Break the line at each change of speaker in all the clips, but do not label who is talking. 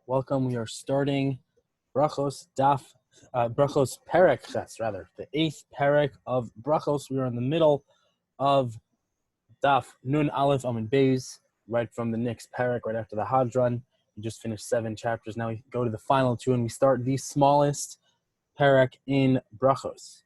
Welcome. We are starting Brachos Brachos Perek Ches, rather the 8th Perek of Brachos. We are in the middle of Daf Nun Aleph Amud Beis, right from the next Perek, right after the Hadran. We just finished 7 chapters. Now we go to the final 2, and we start the smallest Perek in Brachos.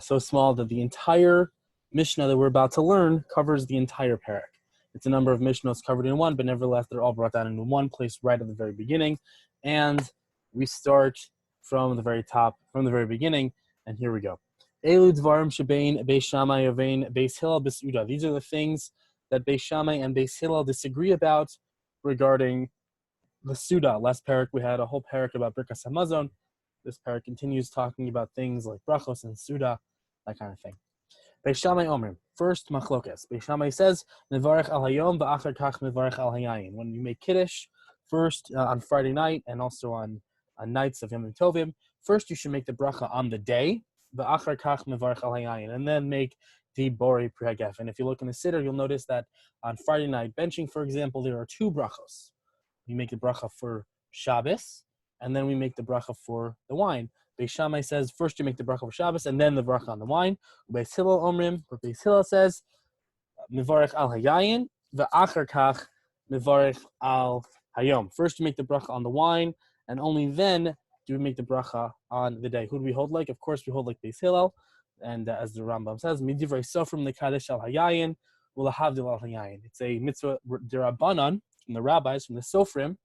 So small that the entire Mishnah that we're about to learn covers the entire Perek. It's a number of Mishnahs covered in one, but nevertheless, they're all brought down into one place right at the very beginning. And we start from the very top, from the very beginning, and here we go. Elu dvarim shebein Beis Shammai yavein Beis Hillel b'Suda. These are the things that Beis Shammai and Beis Hillel disagree about regarding the Suda. Last parak we had a whole parak about Berakhos Hamazon. This parak continues talking about things like Brachos and Suda, that kind of thing. Beis Shammai Omrim. First machlokes. Beis Shammai says, "Mevarech al hayom va'achar kach mevarech al hayayin." When you make kiddush, first on Friday night and also on nights of Yom Tovim, first you should make the bracha on the day, va'achar kach mevarech al hayayin, and then make the bori prehagef. And if you look in the siddur, you'll notice that on Friday night benching, for example, there are 2 brachos. We make the bracha for Shabbos, and then we make the bracha for the wine. Beis Shammai says first you make the bracha for Shabbos and then the bracha on the wine. Beis Hillel Omrim, but Beis Hillel says Mevarech al hayayin ve'achar kach Mevarech al hayom. First you make the bracha on the wine, and only then do we make the bracha on the day. Who do we hold like? Of course, we hold like Beis Hillel, and as the Rambam says, midivrei sofrim lekadesh al hayayin u'lahavdil al hayayin. It's a mitzvah derabanan from the rabbis, from the sofrim,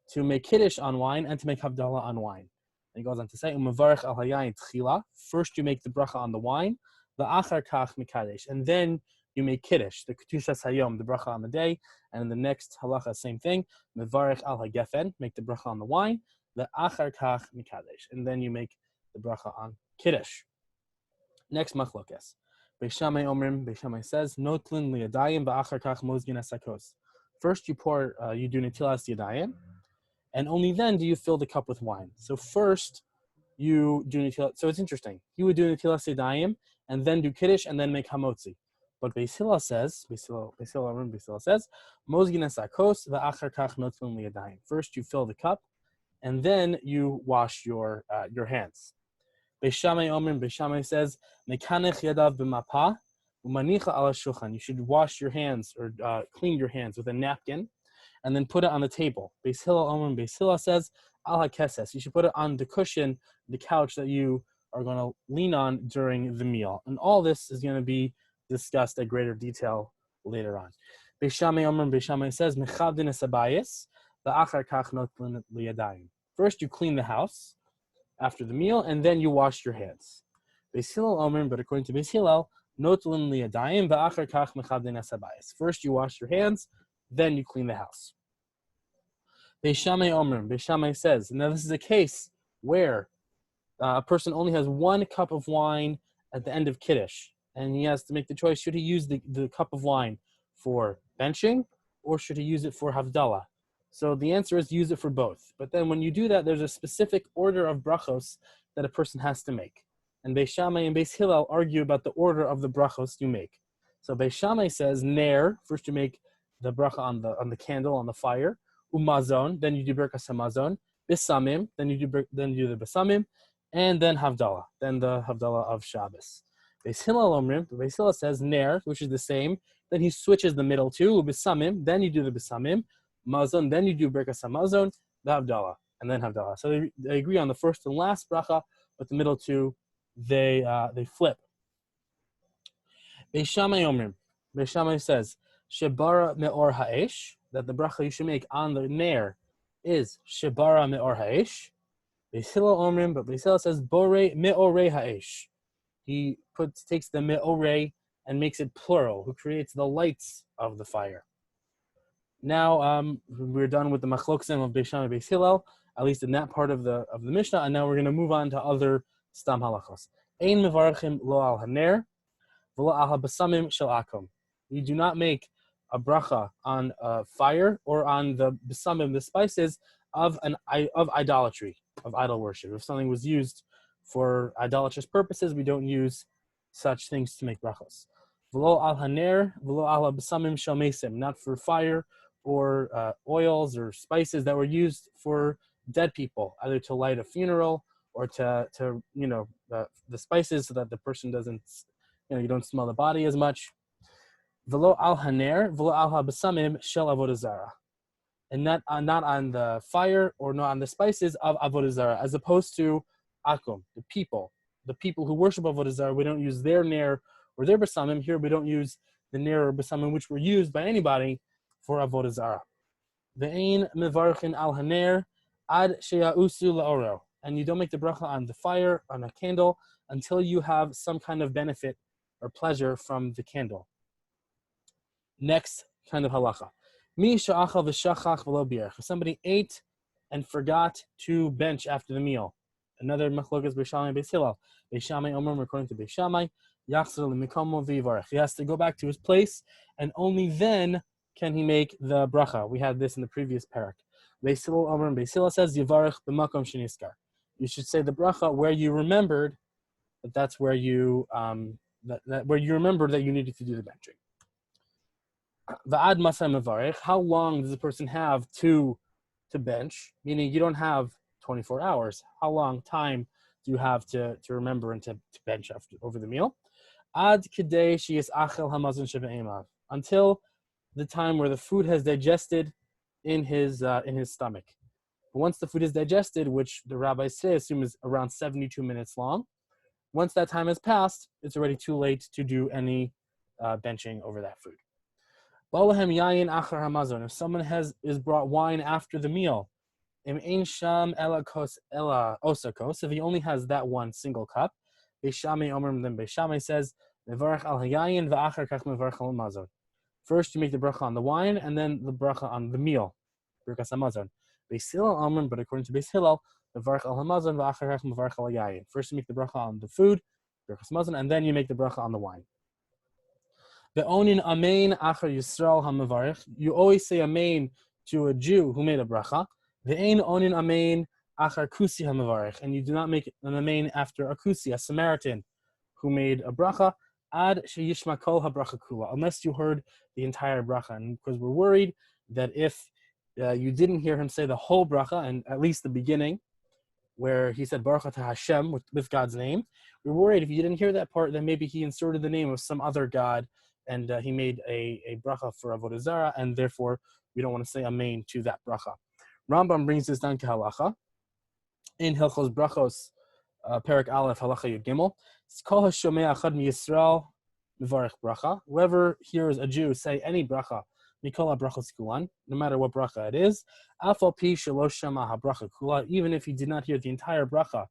to make kiddush on wine and to make havdalah on wine. And he goes on to say, Umavarech al hayayin tchila. First you make the bracha on the wine, the achar kach mikadesh, and then you make kiddush, the ketushas hayom, the bracha on the day, and in the next halacha, same thing, Mevarech al hagefen, make the bracha on the wine, the achar kach mikadesh, and then you make the bracha on kiddush. Next machlokes. Beis Shammai Omrim, Beis Shammai says, Notlin liyadayim ba'achar kach mozgin asakos. First you do netilas yadayim, and only then do you fill the cup with wine. So first you do netilas. So it's interesting. You would do netilas yadayim and then do kiddush and then make hamotzi. But Beis Hillel says, mozgin asakos va'achar kach notlin liyadayim. First you fill the cup, and then you wash your hands. Beis Shammai Omrim, Beis Shammai says, mekanech yadav b'mapa u'manicha ala shulchan. You should wash your hands or clean your hands with a napkin, and then put it on the table. Beis Hillel Omrim, Beis Hillel says, al hakeses. You should put it on the cushion, the couch that you are going to lean on during the meal. And all this is going to be discussed at greater detail later on. Beis Shammai Omrim, Beis Shammai says, mechavdin esabayis, va'achar kach notlin liyadayim. First you clean the house after the meal, and then you wash your hands. Beis Hillel Omrim, but according to Beis Hillel, notlin liyadayim, va'achar kach mechavdin esabayis. First you wash your hands, then you clean the house. Beis Shammai Omrim, Beis Shammai says, now this is a case where a person only has 1 cup of wine at the end of Kiddush, and he has to make the choice, should he use the cup of wine for benching, or should he use it for Havdalah? So the answer is use it for both. But then when you do that, there's a specific order of brachos that a person has to make. And Beis Shammai and Beis Hillel argue about the order of the brachos you make. So Beis Shammai says, ner, first you make the bracha on the candle, on the fire, umazon, then you do Berakhos Hamazon, bisamim, then you do the bisamim, and then havdalah, then the havdalah of Shabbos. Beis Hillel Omrim, Beis Hillel says ner, which is the same, then he switches the middle two, bisamim, then you do the bisamim, mazon, then you do Berakhos Hamazon, the havdalah, and then havdalah. So they agree on the first and last bracha, but the middle two, they flip. Beis Shammai Omrim, Beis Shammai says, Shebara me'or ha'esh, that the bracha you should make on the ner is Shebara me'or ha'esh. Beis Hillel Omrim, but Beis Hillel says Bore me'orei ha'esh. He takes the me'orei and makes it plural, who creates the lights of the fire. Now we're done with the machloksim of Beis Shammai and Beis Hillel, at least in that part of the Mishnah, and now we're going to move on to other stam halachos. Ein mevarachim lo al haner, v'lo al habasamim shel akum. You do not make a bracha on fire or on the besamim, the spices of idolatry, of idol worship. If something was used for idolatrous purposes, we don't use such things to make brachos. V'lo al haner, v'lo al besamim shel mesim, not for fire or oils or spices that were used for dead people, either to light a funeral or to the spices so that the person doesn't, you don't smell the body as much. Velo al haner, velo al habasamim shel avodah zarah, and not on the fire or not on the spices of avodah zarah, as opposed to akum, the people who worship avodah zarah. We don't use their ner or their basamim. Here we don't use the ner or basamim which were used by anybody for avodah zarah. Ve'ein mevarchin al haner ad sheyausu laoro, and you don't make the bracha on the fire, on a candle, until you have some kind of benefit or pleasure from the candle. Next kind of halacha. Mi sha'achal v'shachach v'lo bi'er. If somebody ate and forgot to bench after the meal. Another machlokas Beis Shammai Beis Hillel. Beis Shammai Omer, according to Beis Shammai, yachzor l'mikomo v'yivarech. He has to go back to his place, and only then can he make the bracha. We had this in the previous parak. Beis Hillel Omer, Beis Hillel says yivarech b'makom sheniskar. You should say the bracha where you remembered that's where you where you remembered that you needed to do the benching. Va'ad masay mevarech. How long does the person have to bench? Meaning you don't have 24 hours. How long time do you have to remember and to bench over the meal? Ad kidei sheyis achel hamazon shebe'emav. Until the time where the food has digested in his stomach. But once the food is digested, which the rabbis say assume is around 72 minutes long, once that time has passed, it's already too late to do any benching over that food. If someone is brought wine after the meal, if he only has that one single cup, Beis Shammai Omer, then Beis Shammai says, first you make the bracha on the wine, and then the bracha on the meal, Birkas Hamazon. Beis Hillel Omer, but according to Beis Hillel, first you make the bracha on the food, Birkas Hamazon, and then you make the bracha on the wine. The onin amen achar Yisrael hamavarich. You always say amen to a Jew who made a bracha. The ein onin amen achar kusi hamavarich, and you do not make an amen after a kusi, a Samaritan, who made a bracha. Ad sheyishma kol habracha kula, unless you heard the entire bracha, and because we're worried that if you didn't hear him say the whole bracha, and at least the beginning, where he said Baruch Atah Hashem with God's name, we're worried if you didn't hear that part, then maybe he inserted the name of some other God, and he made a bracha for avodah zarah, and therefore we don't want to say amen to that bracha. Rambam brings this down to halacha in Hilchos Brachos, Perak Aleph, halacha Yud Gimel. It's kol hashomei achad miyisrael mevarich bracha. Whoever hears a Jew say any bracha, mikol habrachos kulan, no matter what bracha it is, afal pi shelo shama habracha kula, even if he did not hear the entire bracha,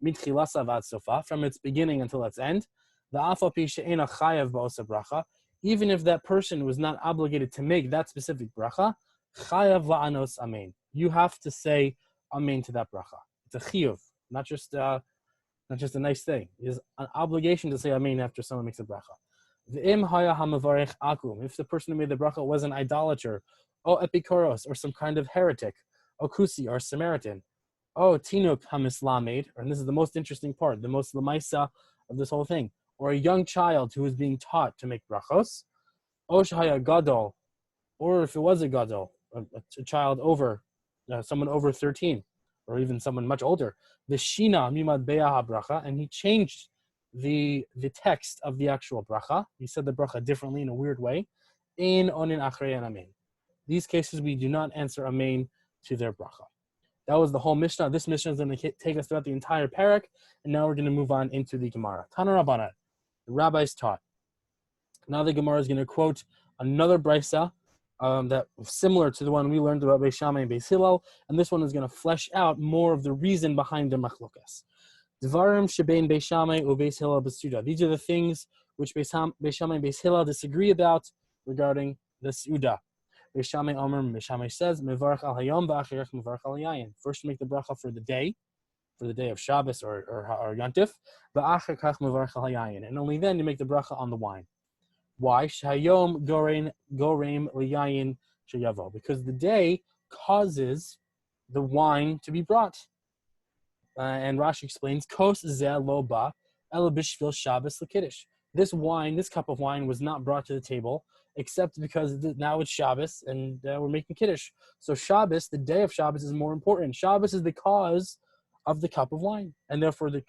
mitchilasa vad sofa, from its beginning until its end, the afal pi she'ena chayav ba'osa bracha, even if that person was not obligated to make that specific bracha, chayav la'anos amen. You have to say amen to that bracha. It's a chiyuv, not just a nice thing. It's an obligation to say amen after someone makes a bracha. V'im haya hamavarech akum. If the person who made the bracha was an idolater, or epikoros, or some kind of heretic, or kusi, or Samaritan, or tinuk hamislamed, and this is the most interesting part, the most lamaisa of this whole thing, or a young child who is being taught to make brachos, or shahaya gadol, or if it was a gadol, a child over, someone over 13, or even someone much older, the shina mimad be'ah bracha, and he changed the text of the actual bracha. He said the bracha differently in a weird way. In onin achrei and amen. These cases we do not answer amen to their bracha. That was the whole Mishnah. This Mishnah is going to take us throughout the entire parak, and now we're going to move on into the Gemara. Tana Rabbanan, the rabbis taught. Now the Gemara is going to quote another brisa that similar to the one we learned about Beis Shammai and Beis Hillel, and this one is going to flesh out more of the reason behind the machlokas. Dvarim shebein Beis Shammai u Beis Hillel b'suda. These are the things which Beis Shammai and Beis Hillel disagree about regarding the suda. Beis Shammai Omer, Beis Shammai says, mevarach al hayom v'achirech mevarach al yayin. First, make the bracha for the day of Shabbos or Yontif, v'achir kach mevarach al yayin, and only then you make the bracha on the wine. Why? Shayom goreim liyayin sheyavo, because the day causes the wine to be brought. And Rashi explains, kos zeh lo ba ela b'shvil Shabbos l'kiddush. this wine, this cup of wine, was not brought to the table except because now it's Shabbos and we're making Kiddush. So Shabbos, the day of Shabbos, is more important. Shabbos is the cause of the cup of wine, and therefore the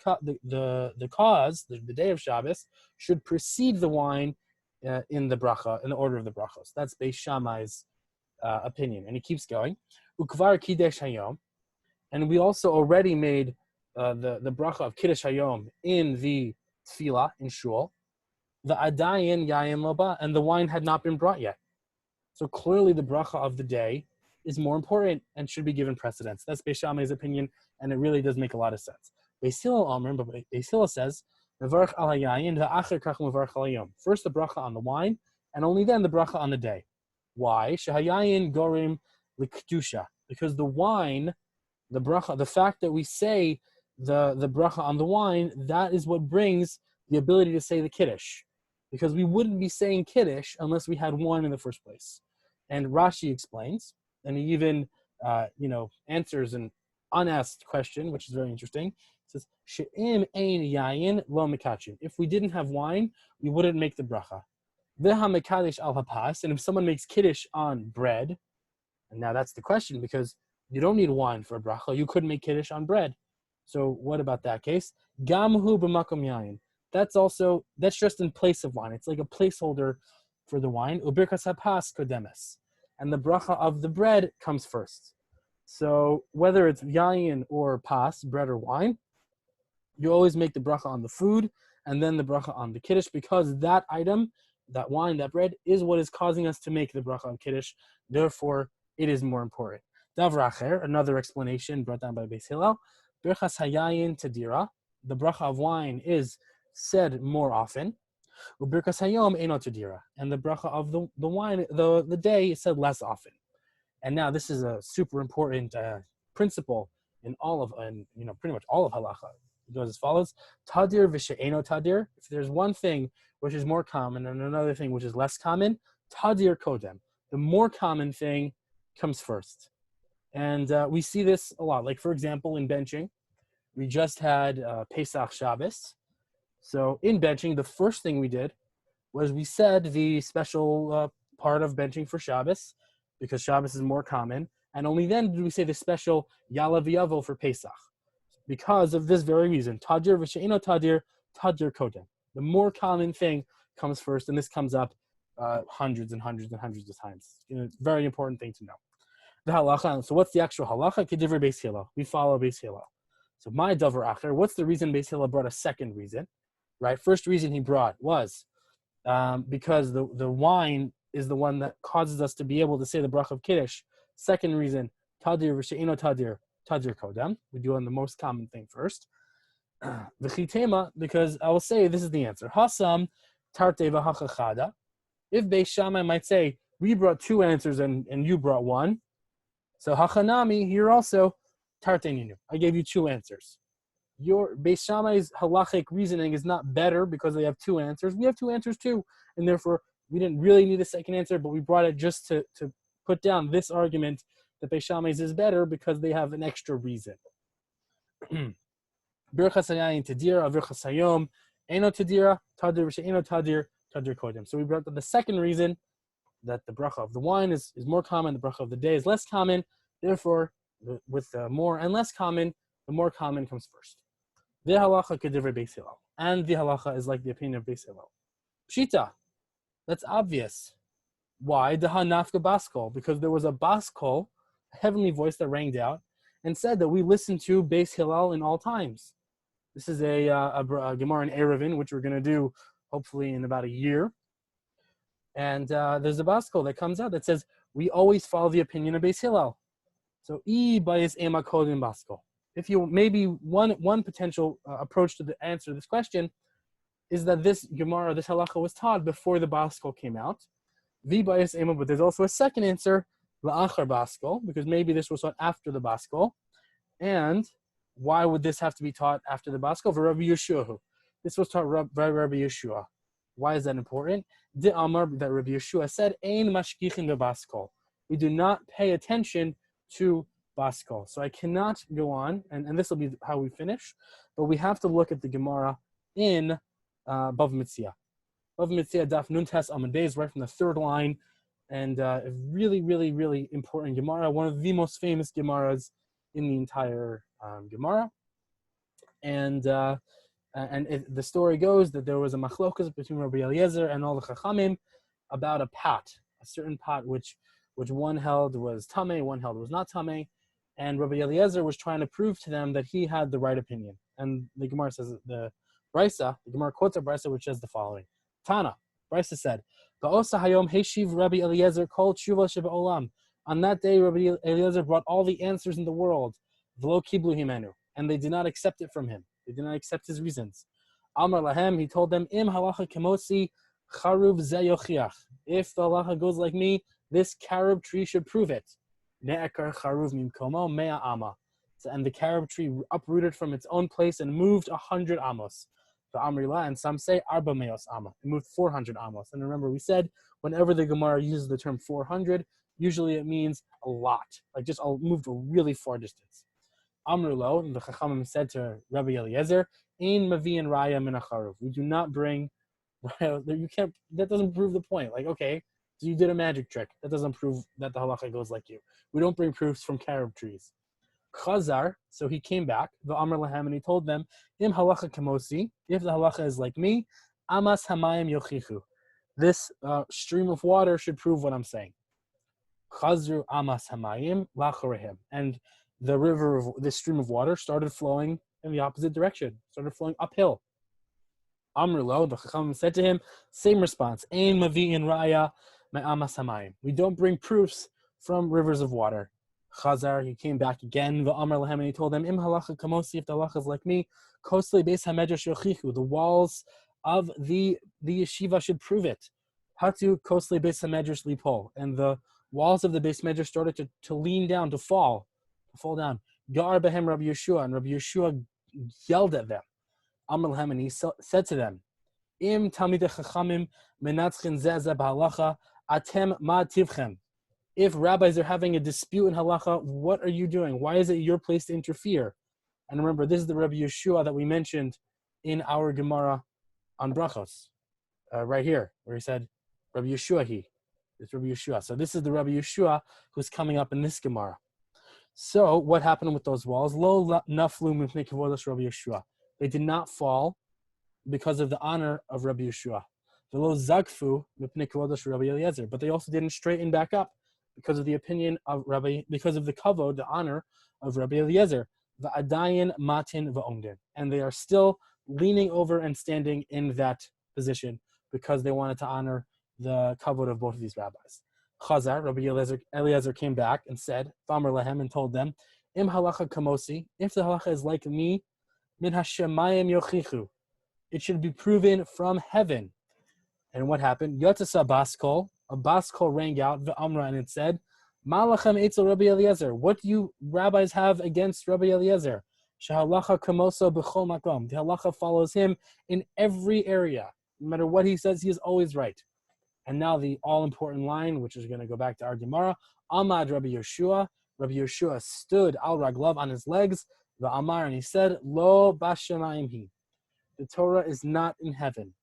cause, the day of Shabbos, should precede the wine in the bracha, in the order of the brachos. That's Beis Shammai's opinion, and he keeps going. Ukvar Kiddush Hayom, and we also already made the bracha of Kiddush Hayom in the tefillah in shul. The adayin yayin loba, and the wine had not been brought yet. So clearly the bracha of the day is more important and should be given precedence. That's Beis Shammai's opinion, and it really does make a lot of sense. Beis Hillel Omer, but Beis Hillel says, Mevarach al hayayin v'acher kach mevarach al hayom. First the bracha on the wine, and only then the bracha on the day. Why? Shehayayin gorim l'kedusha. Because the wine, the bracha, the fact that we say the bracha on the wine, that is what brings the ability to say the kiddush. Because we wouldn't be saying kiddush unless we had wine in the first place. And Rashi explains, and he even answers an unasked question, which is very interesting. It says, She'im ein yayin lo mikachin. If we didn't have wine, we wouldn't make the bracha. Veha mekadesh al hapas, and if someone makes kiddush on bread, and now that's the question, because you don't need wine for a bracha, you could make kiddush on bread. So what about that case? Gamhu b'makom yayin. That's just in place of wine. It's like a placeholder for the wine. Ubirkas hapas kodemes. And the bracha of the bread comes first. So whether it's yayin or pas, bread or wine, you always make the bracha on the food and then the bracha on the kiddush, because that item, that wine, that bread, is what is causing us to make the bracha on kiddush. Therefore, it is more important. Davra acher, another explanation brought down by Beis Hillel, birchas hayayin tadira. The bracha of wine is said more often. Ubirkas hayom eino tadira, and the bracha of the wine, the day, is said less often. And now this is a super important principle in pretty much all of halacha. It goes as follows: tadir v'she'eno tadir. If there's one thing which is more common and another thing which is less common, tadir kodem. The more common thing comes first. And we see this a lot. Like, for example, in benching, we just had Pesach Shabbos. So in benching, the first thing we did was we said the special part of benching for Shabbos, because Shabbos is more common. And only then did we say the special Yala V'yavo for Pesach, because of this very reason. Tadir v'she'eno tadir, tadir kodem. The more common thing comes first, and this comes up hundreds and hundreds and hundreds of times. Very important thing to know. The halacha. So what's the actual halacha? Kedivrei Beis Hillel. We follow Beis Hillel. So my davar acher. What's the reason Beis Hillel brought a second reason? Right. First reason he brought was because the wine is the one that causes us to be able to say the bracha of kiddush. Second reason, tadir v'she'eno tadir, tadir kodem. We do on the most common thing first. V'chitema, because I will say this is the answer. Hasam tarte v'hachachada. If Beis Shammai might say, we brought two answers and you brought one. So hachanami, here also, tarteninu. I gave you two answers. Your Beis Shammai's halachic reasoning is not better because they have two answers. We have two answers too, and therefore we didn't really need a second answer, but we brought it just to put down this argument that Beis Shammai's is better because they have an extra reason. Birchas hayayin tadira, birchas hayom eno tadira, tadir v'she'eno tadir, tadir kodem. So we brought the second reason, that the bracha of the wine is more common, the bracha of the day is less common. Therefore, with the more and less common, the more common comes first. The halacha kedivrei Beis Hillel, and the halacha is like the opinion of Beis Hillel. Pshita, that's obvious. Why? The hanafka baskol, because there was a baskol, a heavenly voice that rang out and said that we listen to Beis Hillel in all times. This is a Gemara in Eruvin, which we're going to do hopefully in about a year. And there's a baskol that comes out that says we always follow the opinion of Beis Hillel. So I bayis ema kodim baskol. If you maybe one potential approach to the answer to this question is that this Gemara, this halacha, was taught before the baskol came out. Vi bayis ema, but there's also a second answer, la'achar baskol, because maybe this was taught after the baskol. And why would this have to be taught after the baskol? For Rabbi Yeshua. This was taught by Rabbi Yeshua. Why is that important? The Amar that Rabbi Yeshua said, Ein mashkichin bebaskol. We do not pay attention to baskol. So I cannot go on, and this will be how we finish, but we have to look at the Gemara in Bav Mitzia. Of Mitzvah Daf Nun Tes Amud Beis, right from the third line, and a really, really, really important Gemara, one of the most famous Gemaras in the entire Gemara. And the story goes that there was a machlokas between Rabbi Eliezer and all the Chachamim about a pot, a certain pot which one held was tamei, one held was not tamei, and Rabbi Eliezer was trying to prove to them that he had the right opinion. And the Gemara says the Gemara quotes a Brisa which says the following: Tana, Brisa said, "Ba'osa hayom heshiv Rabbi Eliezer kol tshuva shebe'olam." On that day, Rabbi Eliezer brought all the answers in the world, v'lo kiblu himenu, and they did not accept it from him. They did not accept his reasons. Amar lahem, he told them, Im halacha kemosi charuv ze yochiach. If the halacha goes like me, this carob tree should prove it. Ne'ekar charuv mimkomo mea ama. And the carob tree uprooted from its own place and moved 100 amos. The Amrila, and some say arba meos ama. It moved 400 amos. And remember, we said whenever the Gemara uses the term 400, usually it means a lot, like just moved a really far distance. Amrulo, and the Chachamim said to Rabbi Eliezer, Ein mavi'in raya min acharuv. We do not bring raya. You can't. That doesn't prove the point. Like, okay, so you did a magic trick. That doesn't prove that the halacha goes like you. We don't bring proofs from carob trees. Chazar, so he came back, the Amr lahem, and he told them, Im halacha kamosi, if the halacha is like me, amas hamayim yochichu. This stream of water should prove what I'm saying. Chazru amas hamayim lachorehem. And the river of this stream of water started flowing in the opposite direction, started flowing uphill. Amrulo, the Chacham said to him, same response. Ein mavi'in raya me'amas hamayim. We don't bring proofs from rivers of water. Chazar, he came back again. The Amr lahem, and he told them, Im halacha kamosi, if the halacha is like me, kosli beis hamedrash yochichu. The walls of the yeshiva should prove it. Hatu kosli beis hamedrash lipol. And the walls of the beis medrash started to lean down, to fall down. Gar behem Rabbi Yeshua, and Rabbi Yeshua yelled at them. Amr lahem, and he said to them, Im talmidei chachamim menatzchin zeh zeh b'halacha, atem ma tivchem. If rabbis are having a dispute in halacha, what are you doing? Why is it your place to interfere? And remember, this is the Rabbi Yeshua that we mentioned in our Gemara on Berakhos, right here, where he said, Rabbi Yeshua It's Rabbi Yeshua. So this is the Rabbi Yeshua who's coming up in this Gemara. So what happened with those walls? Lo naflu mipnei kavodas Rabbi Yeshua. They did not fall because of the honor of Rabbi Yeshua. V'lo zagfu mipnei kavodas Rabbi Eliezer. But they also didn't straighten back up because of the opinion of because of the kavod, the honor of Rabbi Eliezer. V'adayin matin v'omdin. And they are still leaning over and standing in that position because they wanted to honor the kavod of both of these rabbis. Chazar, Rabbi Eliezer came back and said, V'amar lehem, and told them, Im halacha kamosi, if the halacha is like me, min hashemayim yochichu, it should be proven from heaven. And what happened? Yotzasa baskol, a baskol rang out, v'amra, and it said, Malachem etzel Rabbi Eliezer, what do you rabbis have against Rabbi Eliezer? Shehalacha kamoso b'chol makom, the halacha follows him in every area. No matter what he says, he is always right. And now the all-important line, which is going to go back to our Gemara, Amad Rabbi Yeshua. Rabbi Yeshua stood al raglav, on his legs, the Amar, and he said, Lo bashamayim hi. The Torah is not in heaven.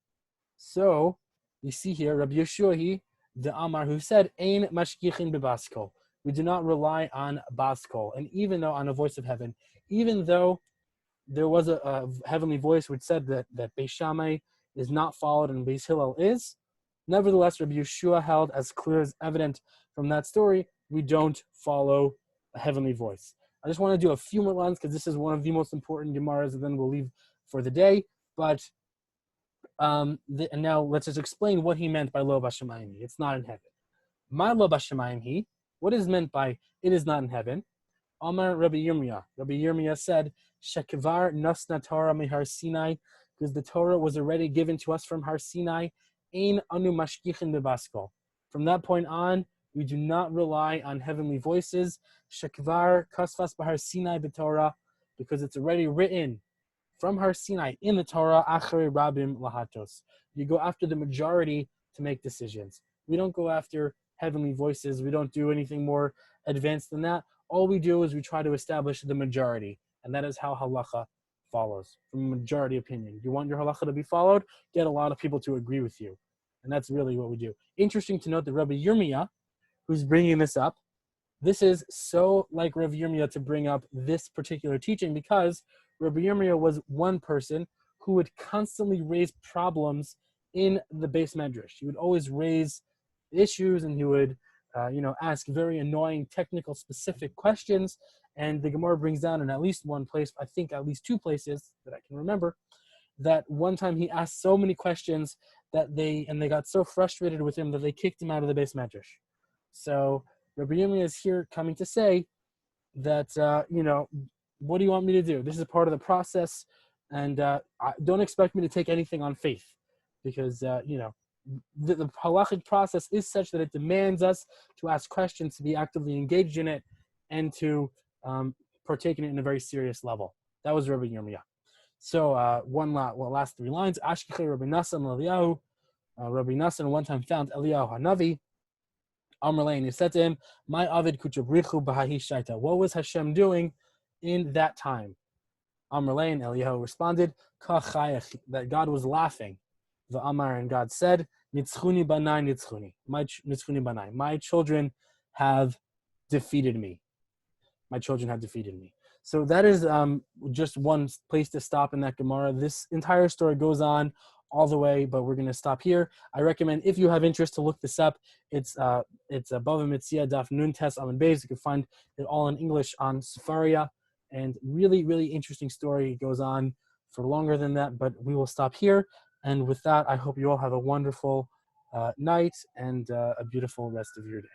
So we see here Rabbi Yeshua, the Amar, who said, Ein mashgichin bebaskol. We do not rely on baskol. And even though on a voice of heaven, even though there was a heavenly voice which said that Beis Shammai is not followed and Beis Hillel is, nevertheless, Rabbi Yeshua held, as clear as evident from that story, we don't follow a heavenly voice. I just want to do a few more lines because this is one of the most important Gemaras, and then we'll leave for the day. But and now let's just explain what he meant by Lo Bashamayim. It's not in heaven. My Lo Bashamayim, what is meant by it is not in heaven? Amar Rabbi Yirmiyah. Rabbi Yirmiyah said, Shekvar nasna Torah mihar Sinai, because the Torah was already given to us from Har Sinai. Ein anu mashgichin bebaskol. From that point on, we do not rely on heavenly voices. Shekvar kasvas b'Har Sinai b'Torah, because it's already written from Har Sinai in the Torah. Acharei rabim lahatos. You go after the majority to make decisions. We don't go after heavenly voices. We don't do anything more advanced than that. All we do is we try to establish the majority, and that is how halacha follows, from majority opinion. You want your halacha to be followed, get a lot of people to agree with you. And that's really what we do. Interesting to note that Rabbi Yirmiyah, who's bringing this up, this is so like Rabbi Yirmiyah to bring up this particular teaching, because Rabbi Yirmiyah was one person who would constantly raise problems in the base medrash. He would always raise issues, and he would ask very annoying technical specific questions. And the Gemara brings down in at least one place, I think at least two places that I can remember, that one time he asked so many questions that they got so frustrated with him that they kicked him out of the base medrash. So Rabbi Yomi is here coming to say that, what do you want me to do? This is part of the process, and don't expect me to take anything on faith, because, the halachic process is such that it demands us to ask questions, to be actively engaged in it, and to partake in it in a very serious level. That was Rabbi Yirmiyah. So last three lines. Ashkechei Rabbi Nassan Eliyahu. Rabbi Nassan one time found Eliyahu Hanavi. Amr Lein, he said to him, "My avid kuchabrichu b'hahi shaita." What was Hashem doing in that time? Amr Lein, Eliyahu responded, "Kachayach," that God was laughing. The Amar, and God said, "Nitzchuni banai nitzchuni." Nitzchuni banai. My children have defeated me. My children have defeated me. So that is just one place to stop in that Gemara. This entire story goes on all the way, but we're going to stop here. I recommend, if you have interest, to look this up. It's Bava Metzia Daf Nun Tes Amud Beis. You can find it all in English on Sefaria, and really, really interesting story. It goes on for longer than that, but we will stop here. And with that, I hope you all have a wonderful night and a beautiful rest of your day.